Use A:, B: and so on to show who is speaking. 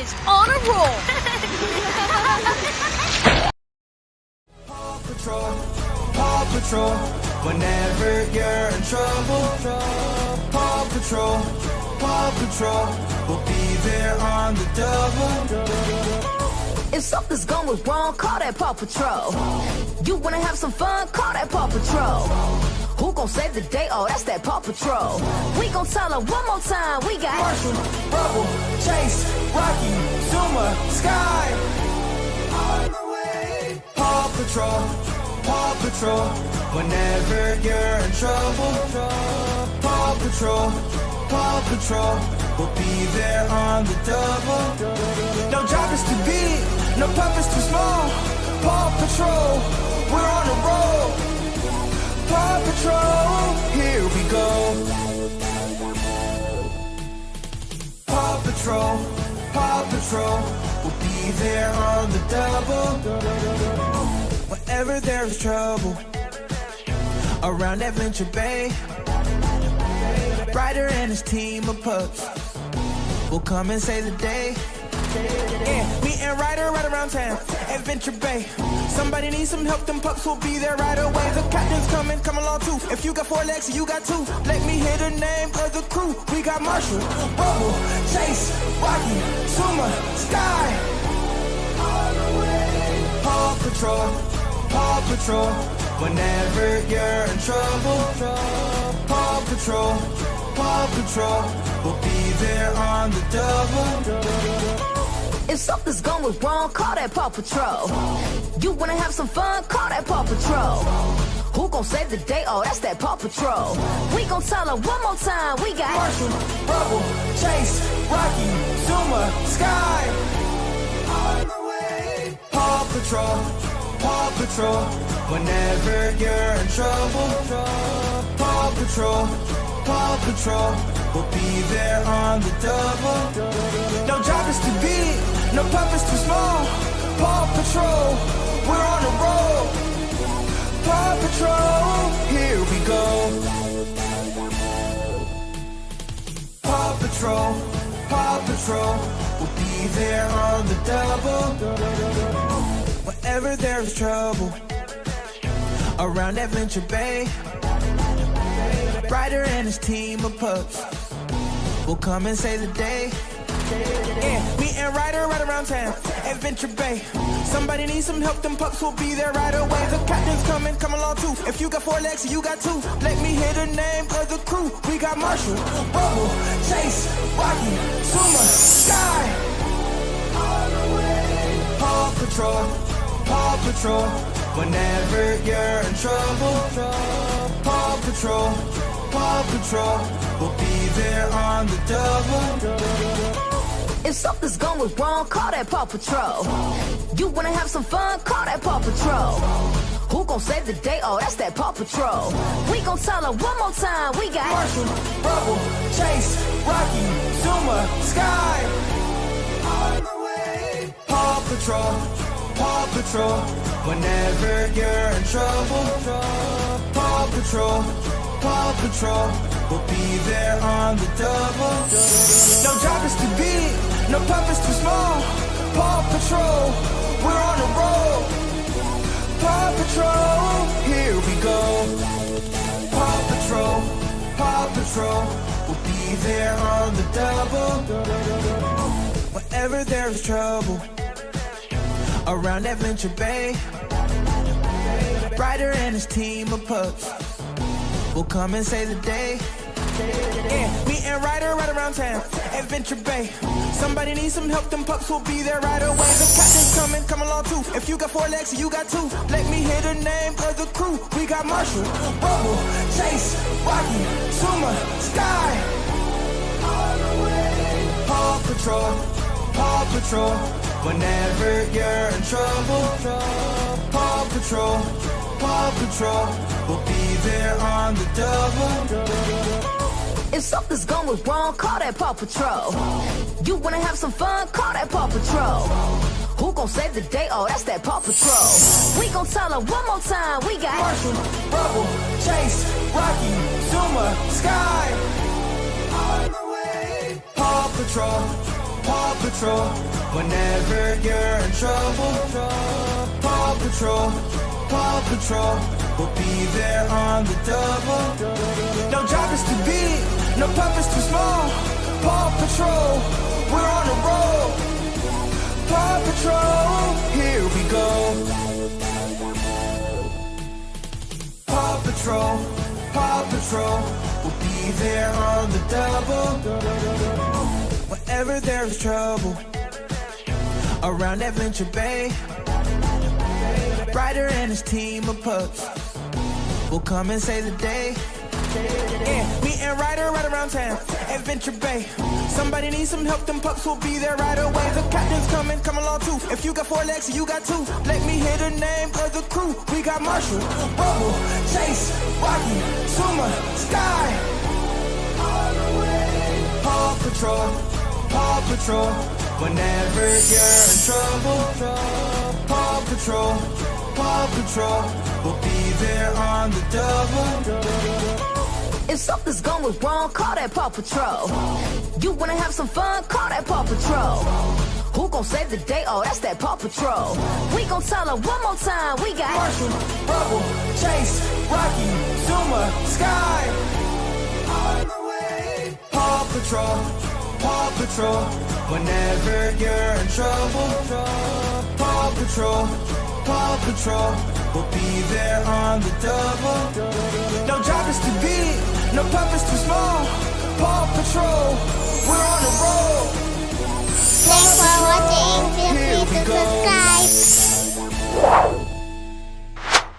A: kids on a roll.
B: Paw Patrol, Paw Patrol, whenever you're in trouble. Paw Patrol, Paw Patrol, we'll be there on the double.
C: If something's going wrong, call that Paw Patrol. You wanna have some fun, call that Paw Patrol. Who gon' save the day? Oh, that's that Paw Patrol. We gon' tell her one more time, we got
B: Marshall, Rubble, Chase, Rocky, Zuma, Sky. On the way. Paw Patrol, Paw Patrol, whenever you're in trouble. Paw Patrol, Paw Patrol, we'll be there on the double. No job is too big, no pup is too small. Paw Patrol, we're on the road. Paw Patrol, here we go. Paw Patrol, Paw Patrol, we'll be there on the double. Whenever there's trouble around Adventure Bay, Ryder and his team of pups will come and save the day. Yeah, me and Ryder right around town, Adventure Bay. Somebody needs some help, them pups will be there right away. The captain's coming, come along too. If you got 4 legs, you got 2. Let me hear the name of the crew. We got Marshall, Rubble, Chase, Rocky, Zuma, Sky. On the way. Paw Patrol, Paw Patrol, whenever you're in trouble. Paw Patrol, Paw Patrol, we'll be there on the double.
C: If something's going wrong, call that Paw Patrol. You wanna have some fun, call that Paw Patrol. Who gon' save the day? Oh, that's that Paw Patrol. We gon' tell her one more time, we got
B: Marshall, Rubble, Chase, Rocky, Zuma, Sky. On the way. Paw Patrol, Paw Patrol, whenever you're in trouble. Paw Patrol, Paw Patrol, we'll be there on the double. No job is too big, no pup is too small. Paw Patrol, we're on the road. Paw Patrol, here we go. Paw Patrol, Paw Patrol, we'll be there on the double. Whenever there's trouble around Adventure Bay, Ryder and his team of pups will come and save the day. Yeah, me and Ryder right around town, Adventure Bay. Somebody needs some help, them pups will be there right away. The captain's coming, come along too. If you got 4 legs, you got 2. Let me hear the name of the crew. We got Marshall, Rubble, Chase, Rocky, Zuma, Sky. On the way. Paw Patrol, Paw Patrol, whenever you're in trouble. Paw Patrol, Paw Patrol, we'll be there on the double.
C: If something's going wrong, call that Paw Patrol. You wanna have some fun, call that Paw Patrol. Who gon' save the day? Oh, that's that Paw Patrol. We gon' tell her one more time, we got
B: Marshall, Rubble, Chase, Rocky, Zuma, Sky. On the way. Paw Patrol, Paw Patrol, whenever you're in trouble. Paw Patrol, Paw Patrol, we'll be there on the double. No job is too big, no pup is too small. Paw Patrol, we're on the road. Paw Patrol, here we go. Paw Patrol, Paw Patrol, we'll be there on the double. Whenever there's trouble around Adventure Bay, Ryder and his team of pups will come and save the day. Yeah, me and Ryder right around town, Adventure Bay. Somebody needs some help, them pups will be there right away. The captain's coming, come along too. If you got 4 legs, you got 2. Let me hear the name of the crew. We got Marshall, Rubble, Chase, Rocky, Zuma, Sky. On the way. Paw Patrol, Paw Patrol, whenever you're in trouble. Paw Patrol, Paw Patrol, we'll be there on the double.
C: If something's going wrong, call that Paw Patrol. You wanna have some fun, call that Paw Patrol. Who gon' save the day? Oh, that's that Paw Patrol. We gon' tell her one more time, we got
B: Marshall, Rubble, Chase, Rocky, Zuma, Sky. On the way. Paw Patrol, Paw Patrol, whenever you're in trouble. Paw Patrol, Paw Patrol, we'll be there on the double. No job is too big, no pup is too small. Paw Patrol, we're on the road. Paw Patrol, here we go. Paw Patrol, Paw Patrol, we'll be there on the double. Whenever there's trouble around Adventure Bay, Ryder and his team of pups will come and save the day. Yeah, me and Ryder right around town, Adventure Bay. Somebody needs some help, them pups will be there right away. The captain's coming, come along too. If you got 4 legs, you got 2. Let me hear the name of the crew. We got Marshall, Rubble, Chase, Rocky, Suma, Sky. Paw Patrol, Paw Patrol, whenever you're in trouble. Paw Patrol, Paw Patrol, we'll be there on the double.
C: If something's going wrong, call that Paw Patrol. You wanna have some fun, call that Paw Patrol. Who gon' save the day? Oh, that's that Paw Patrol. We gon' tell her one more time, we got
B: Marshall, Rubble, Chase, Rocky, Zuma, Sky. On the way. Paw Patrol, Paw Patrol, whenever you're in trouble. Paw Patrol, Paw Patrol, we'll be there on the double. No job is too big, no pup is too small. Paw Patrol, we're on the road.
A: Thanks for watching. Feel free to subscribe.